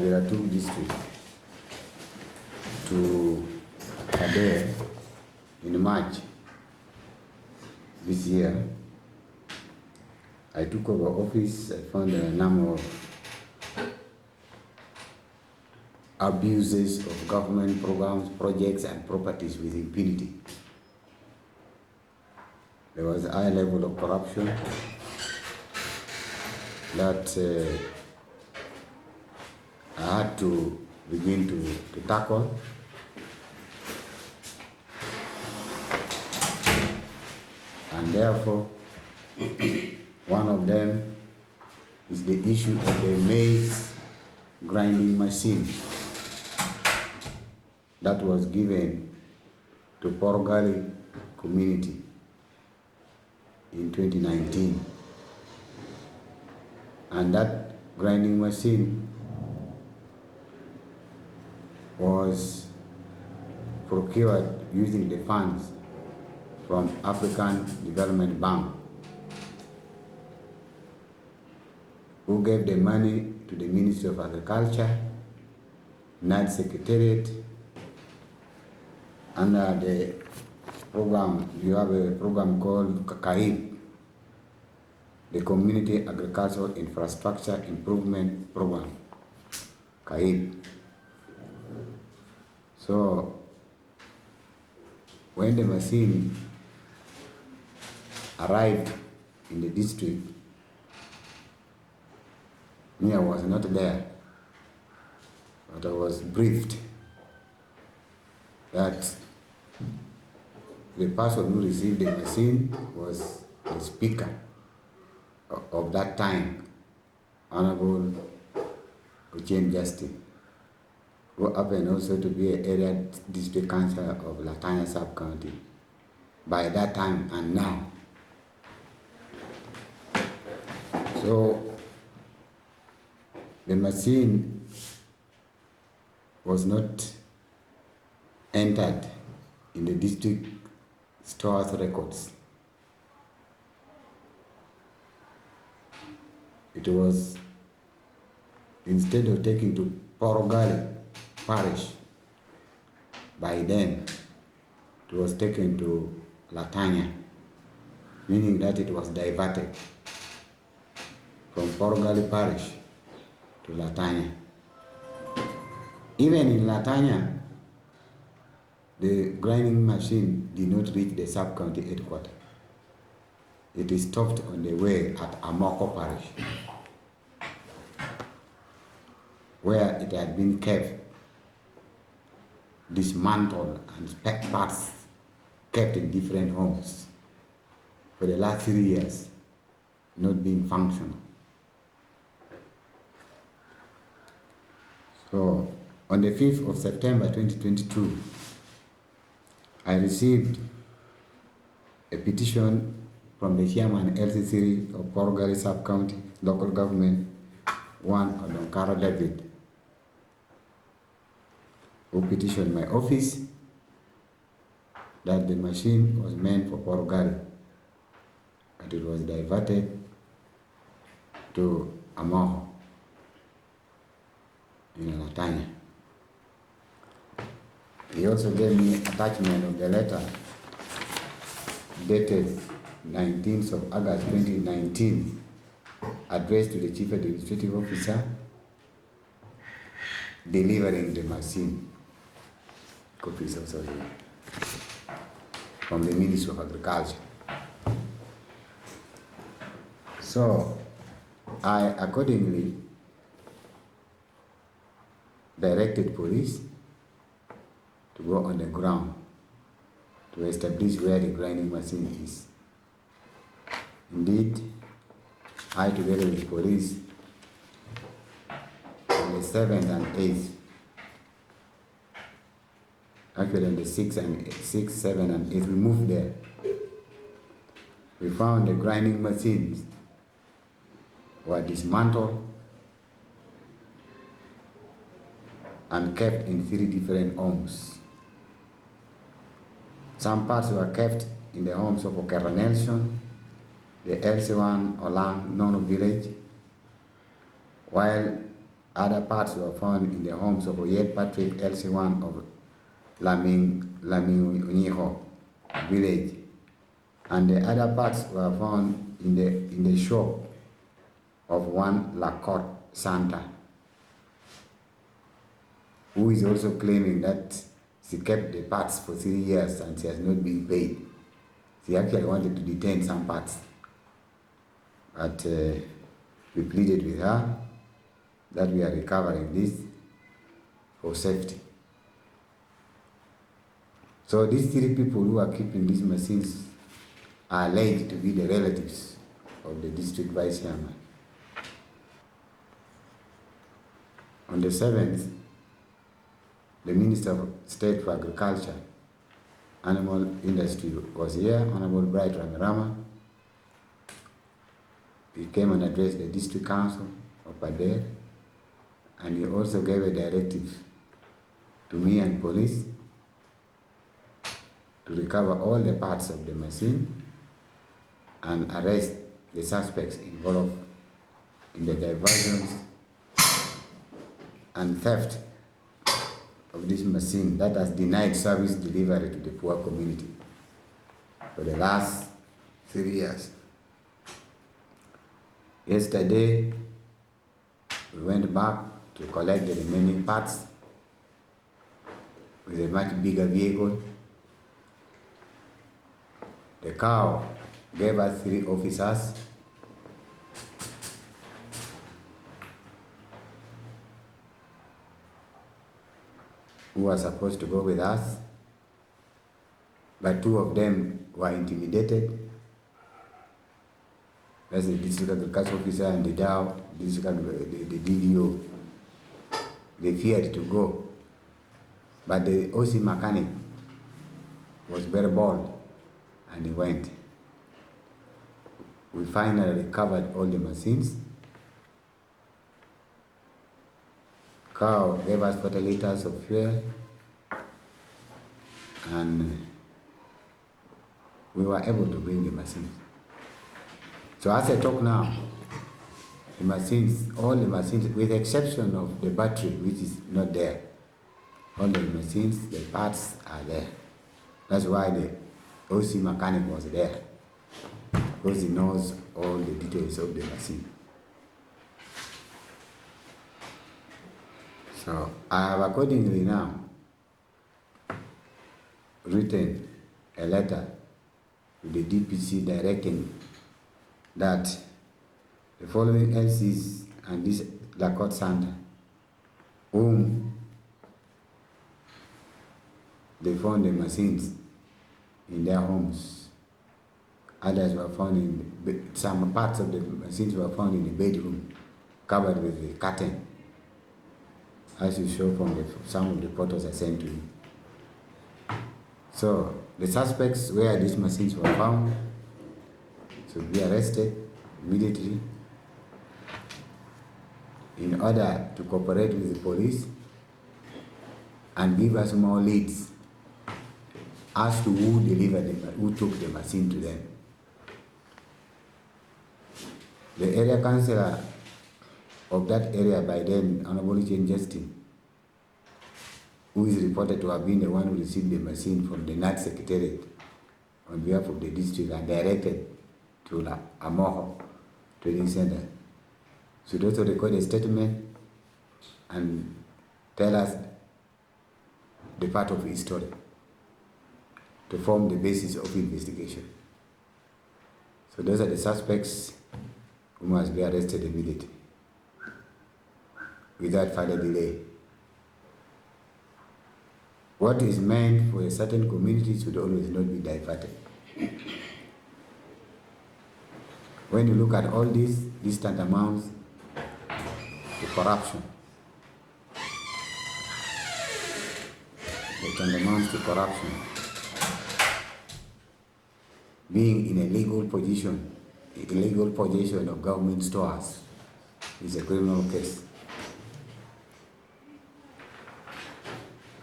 there are two districts to Adair in March this year. I took over office. I found a number of abuses of government programs, projects, and properties with impunity. There was a high level of corruption that I had to begin to tackle. And therefore, one of them is the issue of the maize grinding machine that was given to Porgali community in 2019. And that grinding machine was procured using the funds from African Development Bank, who gave the money to the Ministry of Agriculture, NAD Secretariat, under the program. You have a program called CAIP, the Community Agricultural Infrastructure Improvement Program, CAIP. So when the machine arrived in the district, I was not there, but I was briefed that the person who received the machine was the speaker of that time, Honorable Uchem Justin, who happened also to be an area district councillor of Latanya sub-county by that time and now. So the machine was not entered in the district store's records. It was, instead of taken to Porgali parish, by then it was taken to Latanya, meaning that it was diverted from Porgali parish to Latanya. Even in Latanya, the grinding machine did not reach the sub-county headquarters. It stopped on the way at Amoko parish, where it had been kept, dismantled, and spare parts kept in different homes for the last 3 years, not being functional. So on the 5th of September 2022, I received a petition from the chairman LC3 of Porgali sub-county local government, one Odonkara David, who petitioned my office that the machine was meant for Porgali, but it was diverted to Amoho in Latanya. He also gave me attachment of the letter dated 19th of August 2019, addressed to the Chief Administrative Officer, delivering the machine. Copies also here from the Ministry of Agriculture. So I accordingly directed police to go on the ground to establish where the grinding machine is. Indeed, I, together with police, on the 7th and 8th, actually on the 6th, 7th, and 8th, we moved there. We found the grinding machines were dismantled and kept in 3 different homes. Some parts were kept in the homes of Okera Nelson, the LC1 Olang Nono village, while Other parts were found in the homes of Oyed Patrick LC1 of Laminyiho village, and the other parts were found in the shop of one Lakot Santa, who is also claiming that she kept the parts for 3 years and she has not been paid. She actually wanted to detain some parts, but we pleaded with her that we are recovering this for safety. So these 3 people who are keeping these machines are alleged to be the relatives of the district vice chairman. On the 7th, the Minister of State for Agriculture, Animal Industry was here, Honorable Bright Ramirama. He came and addressed the District Council of Padere, and he also gave a directive to me and police to recover all the parts of the machine and arrest the suspects involved in the diversions and theft of this machine that has denied service delivery to the poor community for the last 3 years. Yesterday, we went back to collect the remaining parts with a much bigger vehicle. The cow gave us 3 officers who were supposed to go with us, but 2 of them were intimidated. That's the district agriculture officer and the DAO, the DDO. They feared to go, but the OC mechanic was very bold and he went. We finally recovered all the machines. Cow gave us 40 liters of fuel, and we were able to bring the machines. So as I talk now, the machines, all the machines, with the exception of the battery, which is not there, all the machines, the parts are there. That's why the OC mechanic was there, because he knows all the details of the machine. So I have accordingly now written a letter to the DPC directing that the following LCs and this Lakot Santa, whom they found the machines in their homes, others were found in, some parts of the machines were found in the bedroom, covered with the curtain, as you show from some of the photos I sent to you. So the suspects where these machines were found should be arrested immediately in order to cooperate with the police and give us more leads as to who delivered them, who took the machine to them. The area councillor of that area by then, Honorable Jane Justin, who is reported to have been the one who received the machine from the NAT Secretariat on behalf of the district and directed to Amoho Trading Center, should also record a statement and tell us the part of his story to form the basis of investigation. So those are the suspects who must be arrested immediately, without further delay. What is meant for a certain community should always not be diverted. When you look at all this tantamounts to corruption. It tantamounts to corruption. Being in a legal possession of government stores is a criminal case.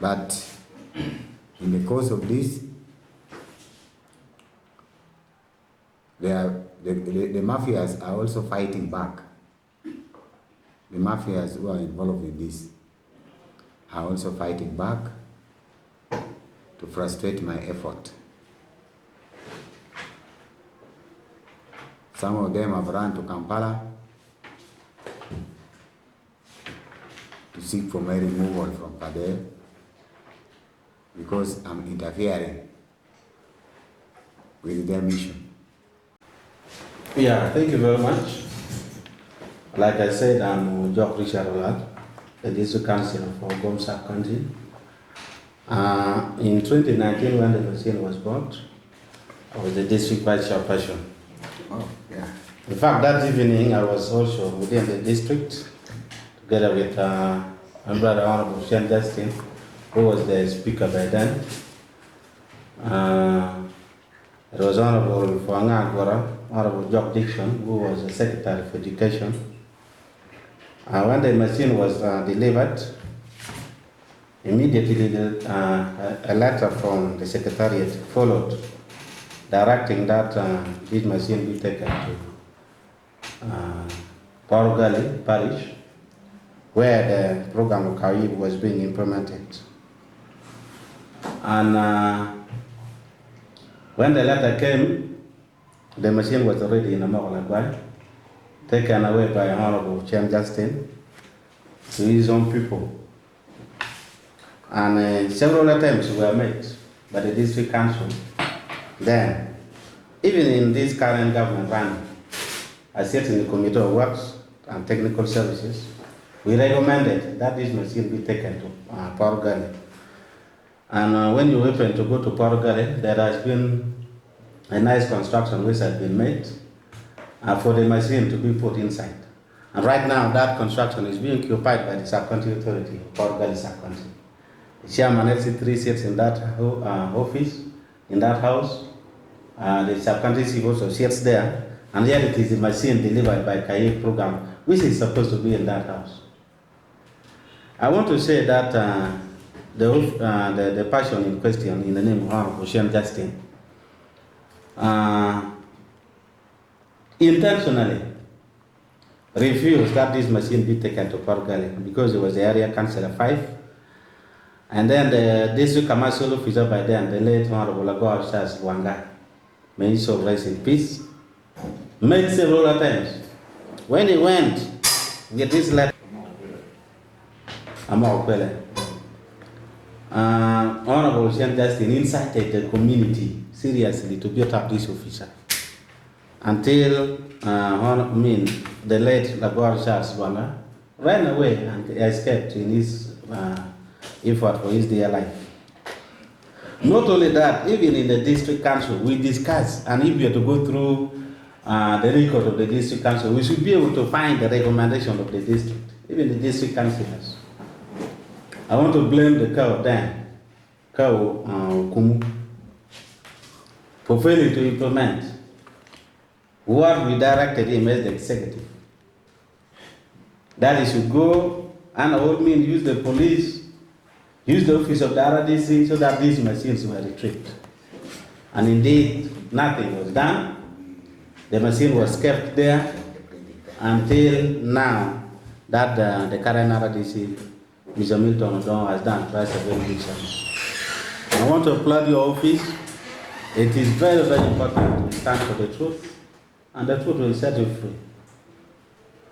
But in the course of this, the mafias are also fighting back. The mafias who are involved in this are also fighting back to frustrate my effort. Some of them have run to Kampala to seek for my removal from Padel because I'm interfering with their mission. Yeah, thank you very much. Like I said, I'm Jock Richard Olad, the district councillor for Gomsa County. In 2019, when the machine was bought, I was the district vice chairperson. Oh, yeah. In fact, that evening I was also within the district, together with my brother Honorable Shane Justin, who was the speaker by then. It was Honorable Fuanga Agora, Honorable Jock Dixon, who was the Secretary for Education. When the machine was delivered, immediately a letter from the Secretariat followed, directing that this machine be taken to Porgali Parish, where the program of Kaib was being implemented. And when the letter came, the machine was already in Amorlagwai, taken away by Honorable Shane Justin to his own people. And several attempts were made by the district council. Then, even in this current government run, I sat in the Committee of Works and Technical Services, we recommended that this machine be taken to Porgali. And when you happen to go to Porgali, there has been a nice construction which has been made for the machine to be put inside. And right now, that construction is being occupied by the Sub-County Authority, Porgali Sub-County. The chairman LC3 sits in that office, in that house. The Sub-County chief also sits there. And yet it is the machine delivered by Kaye program, which is supposed to be in that house. I want to say that the person in question, in the name of Honorable Shane Justin, intentionally refused that this machine be taken to Porgali because it was the area councillor 5. And then the district commercial officer by then, the late Honorable Lagoa Charles Wanga, may he so rest in peace, made several attempts. When he went with this letter, Honorable Shane Justin incited the community seriously to beat up this officer until the late Lagoa Charles Wanga ran away and escaped in his effort for his dear life. Not only that, even in the district council, we discussed, and if we are to go through the record of the district council, we should be able to find the recommendation of the district, even the district councillors. I want to blame the cow Dan, cow Kumu, for failing to implement what we directed him as the executive. That he should go and use the police, use the office of the RDC so that these machines were retrieved. And indeed, nothing was done. The machine was kept there until now that the current RDC, Mr. Milton Odon, has done twice a very good service. I want to applaud your office. It is very, very important to stand for the truth, and the truth will set you free.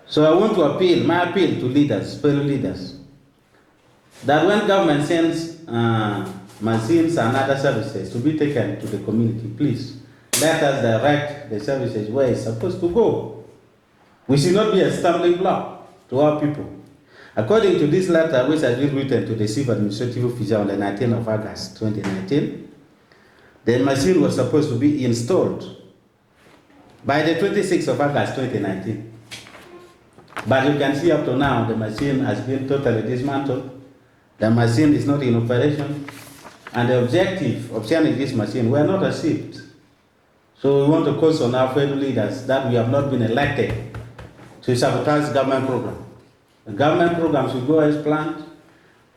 So I want to appeal, my appeal to leaders, fellow leaders, that when government sends machines and other services to be taken to the community, please let us direct the services where it's supposed to go. We should not be a stumbling block to our people. According to this letter, which has been written to the Chief Administrative Officer on the 19th of August 2019, the machine was supposed to be installed by the 26th of August 2019. But you can see up to now, the machine has been totally dismantled. The machine is not in operation, and the objective of sending this machine were not achieved. So we want to call on our fellow leaders that we have not been elected to sabotage government program. The government program should go as planned,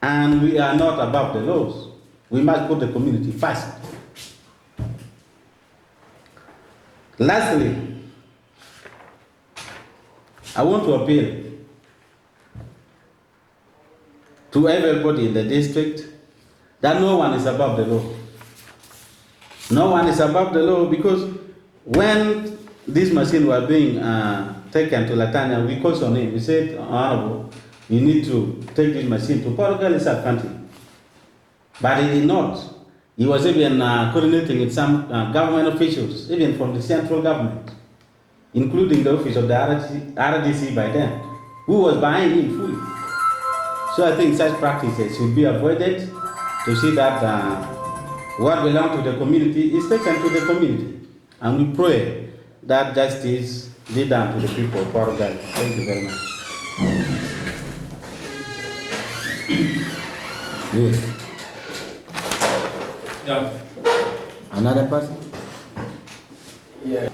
and we are not above the laws. We must put the community first. Lastly, I want to appeal to everybody in the district that no one is above the law. No one is above the law, because when these machines were being taken to Latanya, we called on him. We said, Honorable, you need to take this machine to Portugal, it's our country. But he did not. He was even coordinating with some government officials, even from the central government, including the office of the RDC by then, who was behind him fully. So I think such practices should be avoided, to see that what belongs to the community is taken to the community. And we pray that justice be done to the people of Portugal. Thank you very much. Yes. Yeah. Another person? Yeah.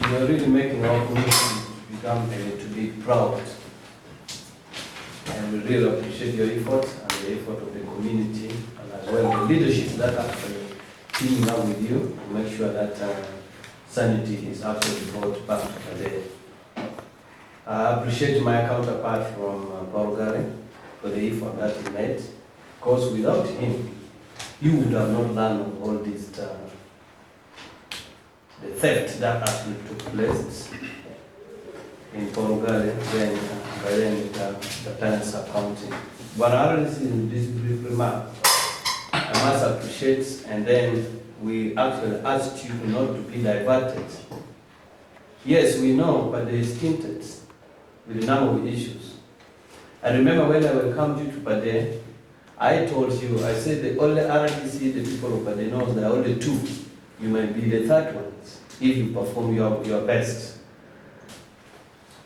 You are really making our community to be proud. And we really appreciate your efforts and the effort of the community, and as well the leadership that actually teaming up with you to make sure that sanity is actually brought back to the day. I appreciate my counterpart from Bulgaria for the effort that he made, because without him, you would have not learned of all this, the theft that actually took place in Bulgaria when by then the parents are counting. But RDC in this brief remark, I must appreciate, and then we actually asked you not to be diverted. Yes, we know, but they is tinted with a number of issues. I remember when I welcomed you to Pade, I told you, I said the only RDC the people of Pade knows, there are only two. You might be the third ones if you perform your best.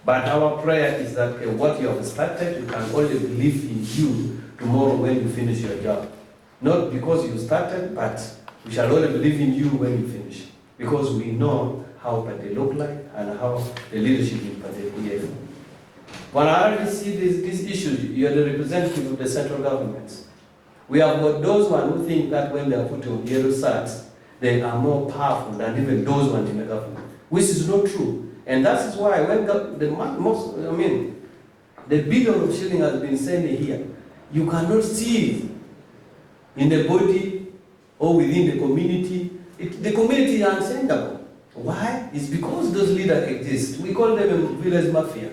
But our prayer is that what you have started, you can only believe in you tomorrow when you finish your job. Not because you started, but we shall only believe in you when you finish. Because we know how Pade look like and how the leadership in Pade behave. When I already see these issues, you are the representative of the central government. We have got those ones who think that when they are put on yellow sacks, they are more powerful than even those ones in the government, which is not true. And that is why when the billion of shilling has been sent here, you cannot see in the body or within the community. The community is unsendable. Why? It's because those leaders exist. We call them a village mafia,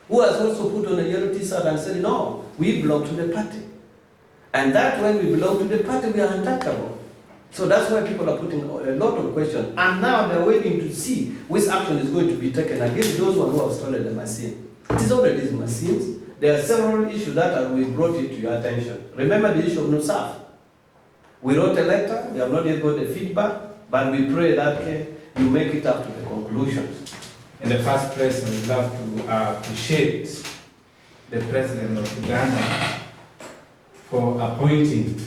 who has also put on a yellow t-shirt and said, no, we belong to the party. And that when we belong to the party, we are untouchable. So that's why people are putting a lot of questions. And now they're waiting to see which action is going to be taken against those who have stolen the machine. It is already these machines. There are several issues that we brought it to your attention. Remember the issue of NUSAF. We wrote a letter, we have not yet got the feedback, but we pray that you make it up to the conclusions. In the first place, I would love to appreciate the President of Uganda for appointing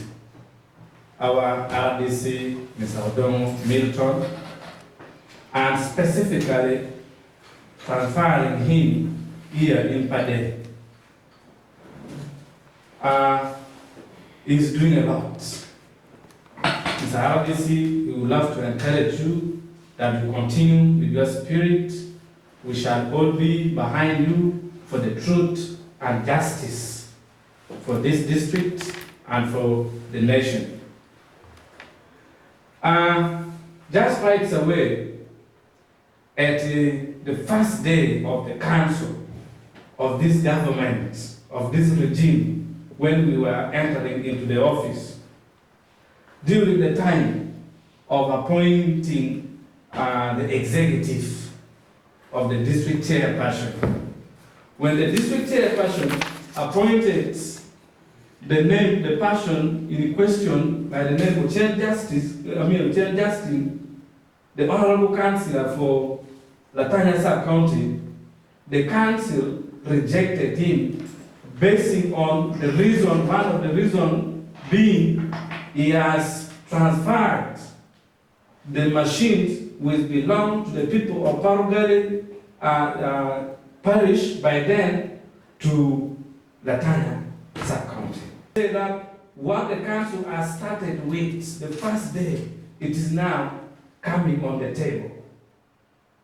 our RDC, Mr. Odomo Milton, and specifically transferring him here in Pade. He's doing a lot. Mr. RDC, we would love to encourage you that you continue with your spirit. We shall all be behind you for the truth and justice for this district and for the nation. Just right away, at the first day of the council of this government, of this regime, when we were entering into the office, during the time of appointing the executive of the district chairperson, when the district chairperson appointed the person in question by the name of Chair Justin, the Honorable Councillor for Latanya Sub-County, the council rejected him, basing on the reason, one of the reasons being he has transferred the machines which belong to the people of Parugari parish by then to Latanya Sub-County. Say that what the council has started with the first day, it is now coming on the table.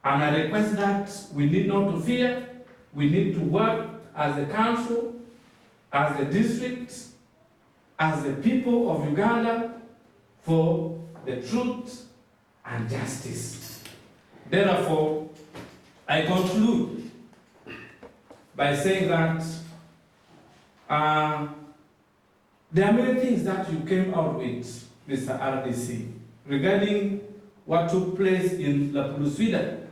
And I request that we need not to fear, we need to work as a council as a district, as the people of Uganda, for the truth and justice. Therefore, I conclude by saying that there are many things that you came out with, Mr. RDC, regarding what took place in La Plusvida.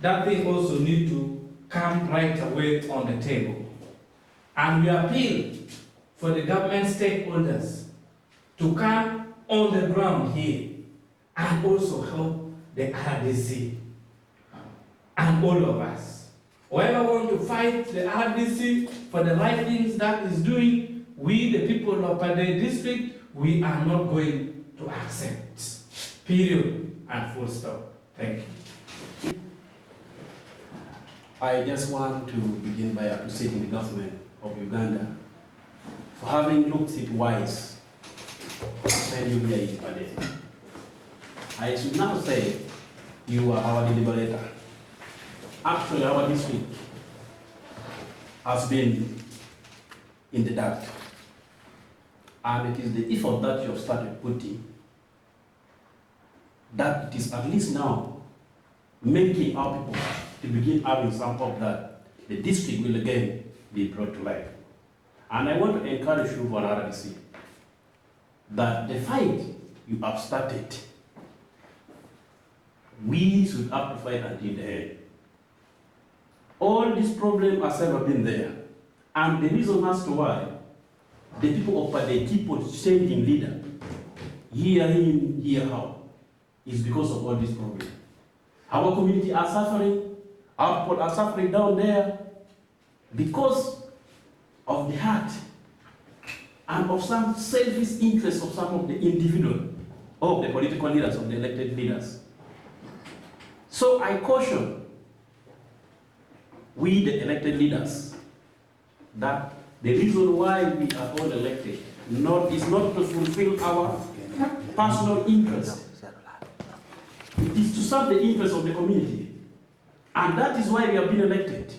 That thing also need to come right away on the table. And we appeal for the government stakeholders to come on the ground here and also help the RDC and all of us. Whoever want to fight the RDC for the right things that is doing, we, the people of Pade district, we are not going to accept. Period and full stop. Thank you. I just want to begin by appreciating the government of Uganda for having looked it wise to send you here in Pade. I should now say you are our deliberator. Actually, our district has been in the dark. And it is the effort that you have started putting that it is at least now making our people to begin having some hope that the district will again be brought to life. And I want to encourage you, for RDC, that the fight you have started, we should have to fight until the end. All this problem has ever been there. And the reason as to why the people of Pade keep on changing leader, year in, year out, is because of all this problem. Our community are suffering, our people are suffering down there because of the heart and of some selfish interest of some of the individual, of the political leaders, of the elected leaders. So I caution we, the elected leaders, that the reason why we are all elected is not to fulfill our personal interest. It is to serve the interest of the community. And that is why we have been elected.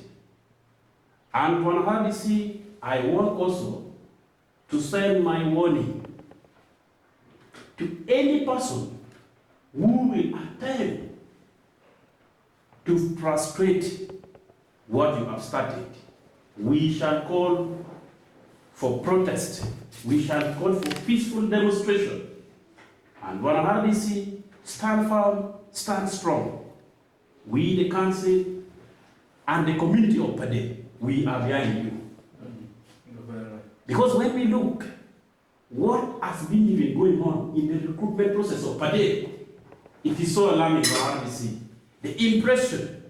And for RDC, I want also to send my warning to any person who will attempt to frustrate what you have started. We shall call for protest. We shall call for peaceful demonstration. And when RDC stand firm, stand strong. We, the council, and the community of Pade, we are behind you. Because when we look, what has been even going on in the recruitment process of Pade, it is so alarming for RDC. The impression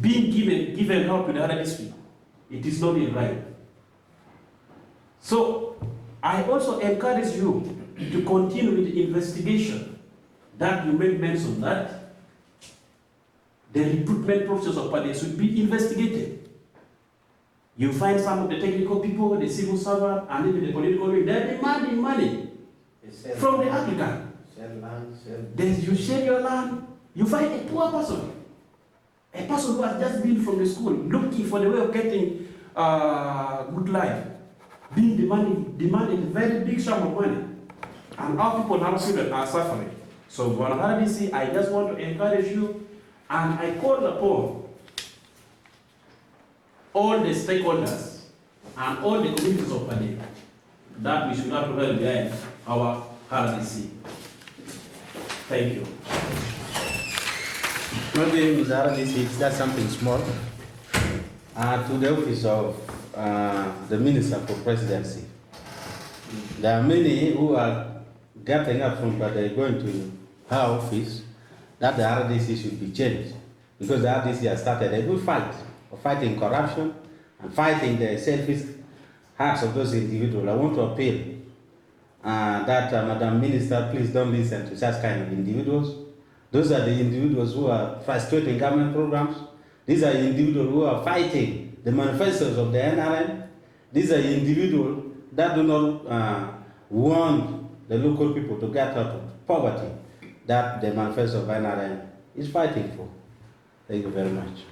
being given out to the other district, it is not right. So, I also encourage you to continue with the investigation that you made mention that the recruitment process of Pade should be investigated. You find some of the technical people, the civil servant, and even the political leader, they're demanding money from the applicant. You sell your land, you find a poor person. A person who has just been from the school, looking for the way of getting good life, being demanded a very big sum of money. And our people now are suffering. So for RDC, I just want to encourage you, and I call upon all the stakeholders and all the communities of Pade that we should not hold behind our RDC. Thank you. Maybe with RDC, it's just something small. To the office of the Minister for Presidency. There are many who are getting up from Pade going to her office that the RDC should be changed, because the RDC has started a good fight of fighting corruption and fighting the selfish hearts of those individuals. I want to appeal that Madam Minister, please don't listen to such kind of individuals. Those are the individuals who are frustrating government programs. These are individuals who are fighting the manifestos of the NRM. These are individuals that do not want the local people to get out of poverty that the manifesto of NRM is fighting for. Thank you very much.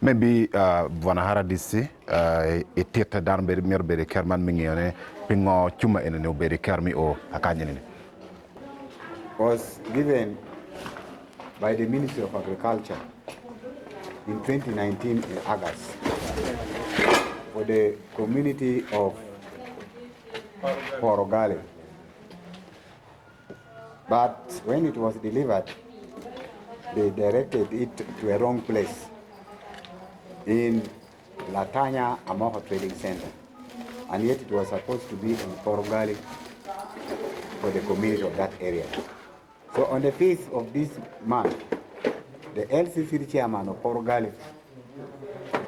maybe Vanahara DC it teta dan be mer be kerman mingione pingo chuma ene no be kermi o akanyene was given by the Ministry of Agriculture in 2019 in August for the community of Porogale. But when it was delivered, they directed it to a wrong place in Latanya Amoho Trading Center. And yet it was supposed to be in Porogale for the community of that area. So on the 5th of this month, the LCC chairman of Porogale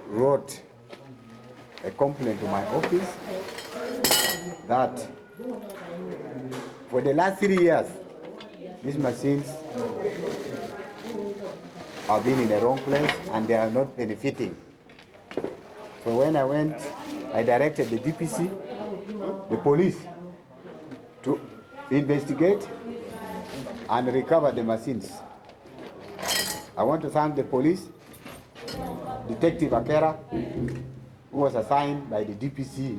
wrote a complaint to my office that for the last 3 years, these machines have been in the wrong place and they are not benefiting. So when I went, I directed the DPC, the police, to investigate and recover the machines. I want to thank the police, Detective Akera, who was assigned by the DPC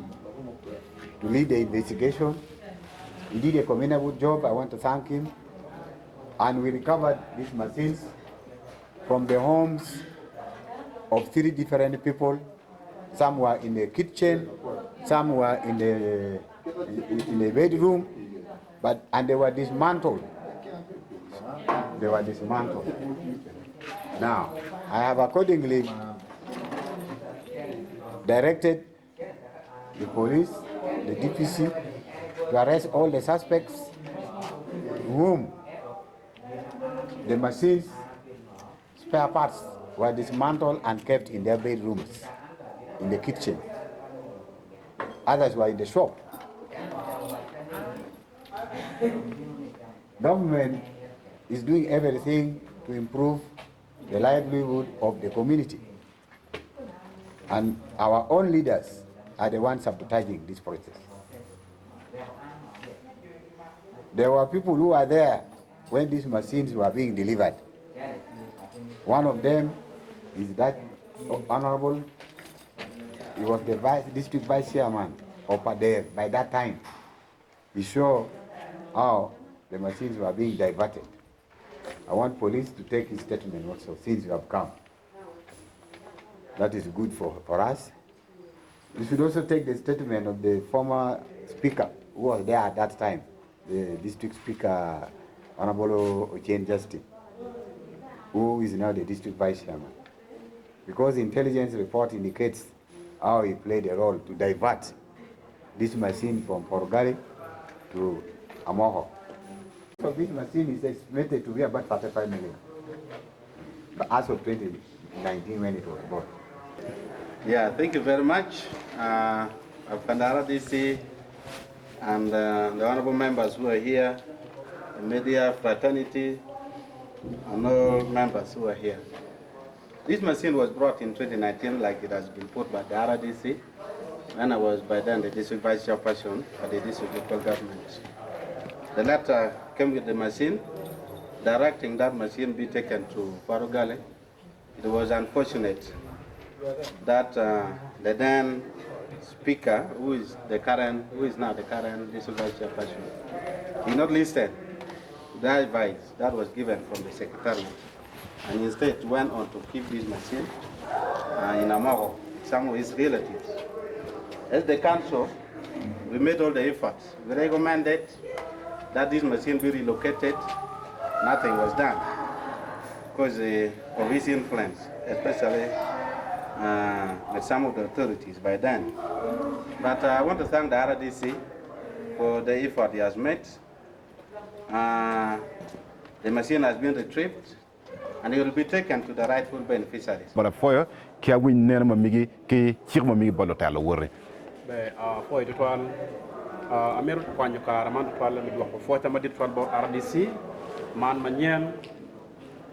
to lead the investigation. He did a commendable job. I want to thank him. And we recovered these machines from the homes of 3 different people. Some were in the kitchen, some were in the bedroom, and they were dismantled. They were dismantled. Now, I have accordingly directed the police, the DPC, to arrest all the suspects whom the machines, spare parts were dismantled and kept in their bedrooms, in the kitchen. Others were in the shop. Government is doing everything to improve the livelihood of the community. And our own leaders are the ones sabotaging this process. There were people who were there when these machines were being delivered. One of them is that honorable, he was the district vice chairman of Padre by that time. He saw how the machines were being diverted. I want police to take his statement also, since you have come. That is good for us. You should also take the statement of the former speaker who was there at that time, the district speaker, Honorable Ochen Justin, who is now the district vice chairman. Because the intelligence report indicates how he played a role to divert this machine from Porogale to Amoho. So this machine is estimated to be about 35 million. But as of 2019 when it was bought. Yeah, thank you very much. Kandara DC and the honorable members who are here, the media fraternity, and all members who are here. This machine was brought in 2019, like it has been put by the RDC, and I was by then the district vice chairperson for the district local government. The letter came with the machine, directing that machine be taken to Porogale. It was unfortunate that the then speaker, who is now the current district vice chairperson, did not listen to the advice that was given from the secretariat, and instead went on to keep this machine in Amago, some of his relatives. As the council, we made all the efforts. We recommended that this machine be relocated. Nothing was done because of his influence, especially with some of the authorities by then. But I want to thank the RDC for the effort he has made. The machine has been retrieved and it will be taken to the rightful beneficiaries. But for kia win nena mamigi ke chirma migi bolota la wore be foi to toal ameru kwanyo ka raman toal mi do ko fota ma dit toal bo RDC man manyen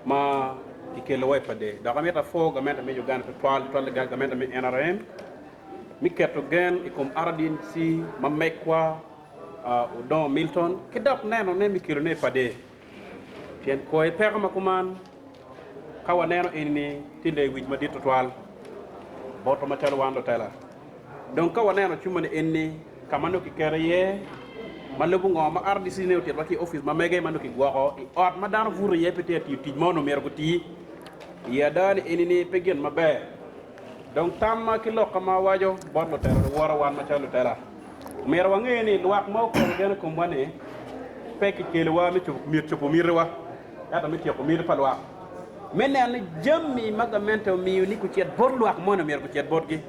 ma ikelo way pade da gameta fo gameta mi Uganda toal gameta mi NRM mi keto gen ikom RDC ma mekwa Udon Milton kidap neno ne mi kilo ne pade pien ko e pere ma kuman kawa neno inni tinde wij ma dit toal boto matel wando tela donc ka wana no chuma ne enni kamano ki kere malubu ngoma RDC ne otet waki office ma mege manu ki gwako ot ma dan vuru ye peut-être ti mono mer ko ti ya dan enini pegen mabe donc tamma ki lokka ma wajo bodo tela wora wan ma telu tela mer wa ngeni luak mo ko gene ko mane peki kele wa mi chupo mirwa ya ta mi tieko mir palwa menen jammi maga mento mi ni ko ciet bor luak mo na mer ko ciet bor gi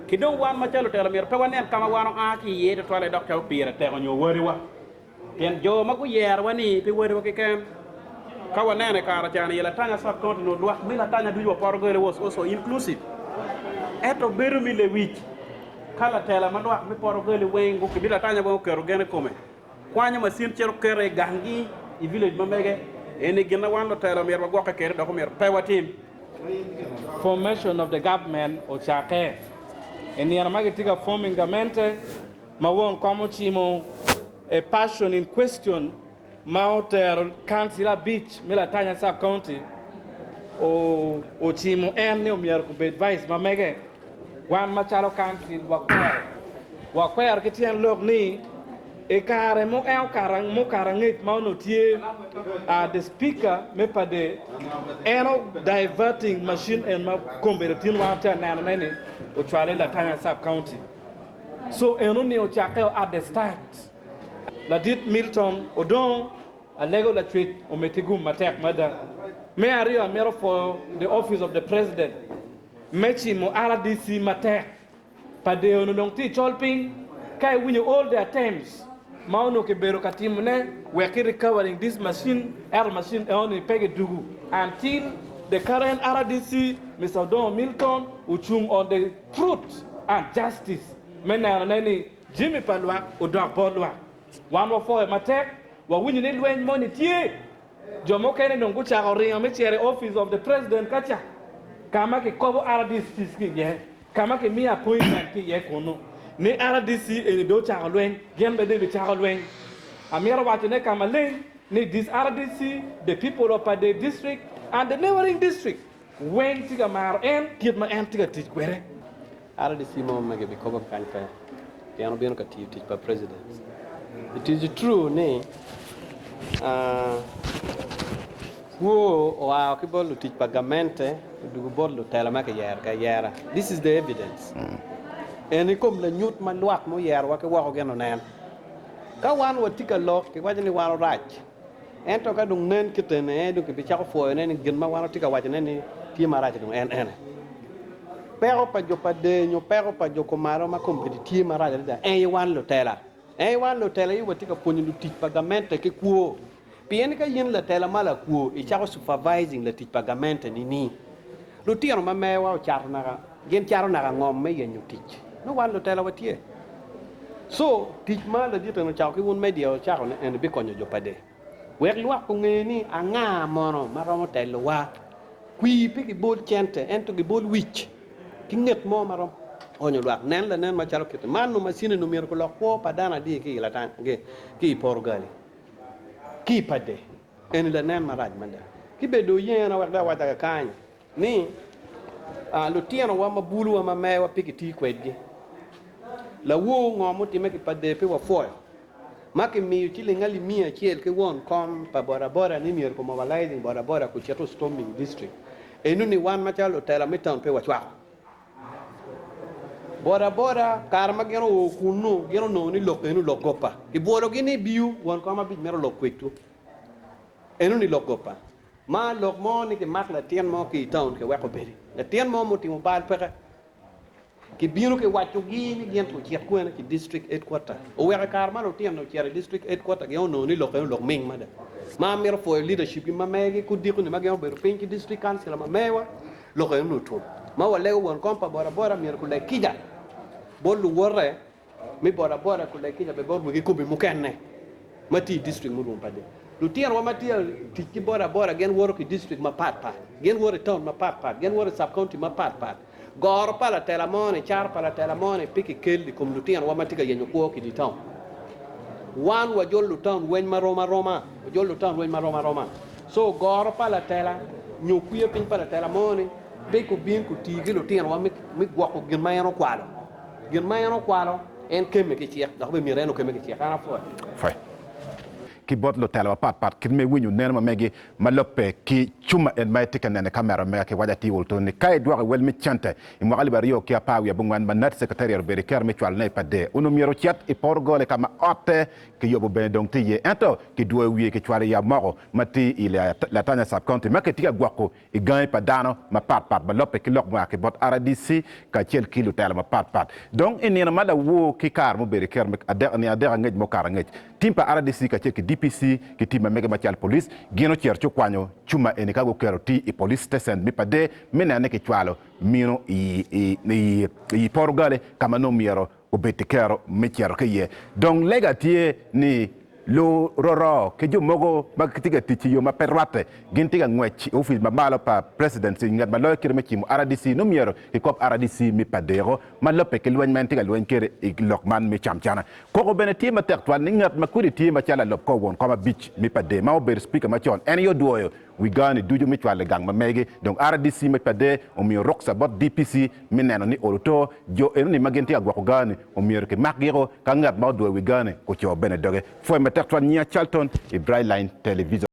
ki don wan ma telu tela mer pawanen kama wano aki yede tole dok taw pira te ko nyo wori wa ken jo ma ko yer wani pe wori wa ke ken ka wanene kara jana yela tanya sa continue luak mi la tanya dujo porgole was also inclusive eto beru mi le wich kala tela ma luak mi porgole wengu ki bila tanya bo kero gene kome kwanya masin chero kere gangi i village mamege ene gina wando tela mer ba goka kere dok mer pewatim formation of the government o chake eni anamagitiga forming government mawon komo chimo a passion in question mauter council beach mila tanya sa county o chimo ene o mier ko be advice mamege wan machalo council wa kwer kitien lok ni e kare mo el karang mo karangit mauno tie the speaker me pade eno diverting machine and ma comparative water na nene o chwale la tanya sub county so eno ni o chake at the start la dit Milton odon a lego la treat o metigum matek mada me ari a mero for the office of the president mechi mo RDC matek pade ono dong ti cholping kai winyo all the attempts Mauno ke bero katimune we are recovering this machine air machine only pege dugu until the current RDC Mr. Don Milton uchung on the truth and justice mena nani Jimmy Palwa odon Polwa one of four matek wa winyi ni lwen money tie jomo kene dongu cha ringa me chere office of the president kacha kama ke kobo RDC ki ye kama ke mi appointment ki ye kono ni RDC e do cha lwen gembe de cha lwen amira watine kama len ni this RDC the people of the district and the neighboring district when tiga mar en kid ma en tiga tij kwere RDC mo mage be kobo kanka piano bieno ka tij pa president it is true ne wo wa ke bolu tij pa gamente du bolu tela ma ka yara this is the evidence eni kom la nyut ma luak mo yer wa ke wa ko geno nen ka wan wa tika lok ke wajani wan rach ento ka dung nen kitene du ke bi cha ko fo nen gin ma wan tika wajane ni ti ma rach dung en pero pa jo pa de nyo pero pa jo ko maro ma kom bi ti ma rach da en wan lo tela yi wa tika ponyu du tij pagamente ke kuo pien ka yin la tela mala kuo e cha ko supervising la tij pagamente ni lu ti ma me wa char na gen charo na ngom me yen tij no wan lo tela watie so tij ma la dito no chao ki won media o chao ne en bi konyo jo pade wer lwa ko ngeni anga mono maromo telo wa qui pe ki bol chente ento ki bol wich ki nget mo marom onyo lwa nen la nen ma chalo kete man no machine no mer ko lo ko padana di ki la tan ge ki porgali ki pade en la nen maraj manda ki be do yen na wa da kany ni lo tiano wa mabulu wa mame wa pikiti kwedgi la wo ngomo time ki pade pe wa foyo maki mi chile ngali mia chiel ke won kom pa bora ni mier ko mobilizing bora ku cheto storming district enu ni wan machalo tela mitan pe wa chwa bora karma gero kunu gero no ni lokenu lokopa ki boro gini biu won ko ma bi mero lokwetu enu ni lokopa ma lok mo ni ke mak la tien mo ki town ke wa ko beri la tien mo mo ti mo bal pere ki biru ke wacho gi ni gen to chiet ko na ki district headquarter o wa kar ma lo tien no chiere district headquarter ge no ni lo ming ma de ma mer for leadership ma mege ku di ko ni ma ge be pin ki district council ma mewa lo ko no to ma wa le won kompa bora mer ku le kija bolu worre mi bora ku le kija be bor mu ko be mu kenne ma ti district mu dum pade lu tien wa ma ti ki bora gen woro ki district ma pat gen woro town ma pat gen woro sub county ma pat gor pala telamone char pala telamone piki kelli kom lu tien wa ma ti ga yenyo ko ki di town wan wa jollu town wen ma roma jollu town wen ma roma so gor pala tela nyu kuye pin pala telamone be ko bien ko tigelo tien wa mi gwa ko gin mayano kwalo en kemme ke ciek da be mi reno kemme ke ciek ana fo fay ki bot lo tela pat ki me winyu nen ma megi ma loppe ki chuma en may tika nen camera me ki wajati wolto ni kay do wel mi chante mi mo alibar yo ki apawi bu ngwan banat secrétaire be ker mi twal nay padde uno miro chat e porgole kama otte ki yobo ben donc tiye ento ki do wi ki twal ya mako mati il la tanya sab compte ma ki tika gwako e gagne padano ma pat ba loppe ki lok ma ki bot RDC ka chel kilo tela ma pat donc en ma da wo ki kar mo be ker mi ader ngej mo kar ngej timpa RDC ka chel ki DPC ki tima mega matial police gino chercho kwanyo chuma ene kago kero ti i police station mi pade menane ke chwalo mino i porgale kama no miero o betikero mi chero ke ye donc lega tie ni lo roro ke jo mogo magtiga tichi yo ma perwate gintiga ngwech office mabalo pa presidency ngat malo kire mechi mo RDC no miero ke kop RDC mi padero malope ke lwen mentiga lwen kere e lokman mi chamchana ko beneti ma tertwa ngat makuri ti ma chala lop ko won koma beach mi pade ma ober speaker ma chon en yo duoyo we gane dujo mi chwale gang ma mege donc RDC mi pade o mi roxa bot DPC mi neno ni oroto jo ni magenti agwa ko gane o mi ke makgiro ka ngat ma do we gane ko cho benedoge fo ma tertwa nya Charlton e Brightline television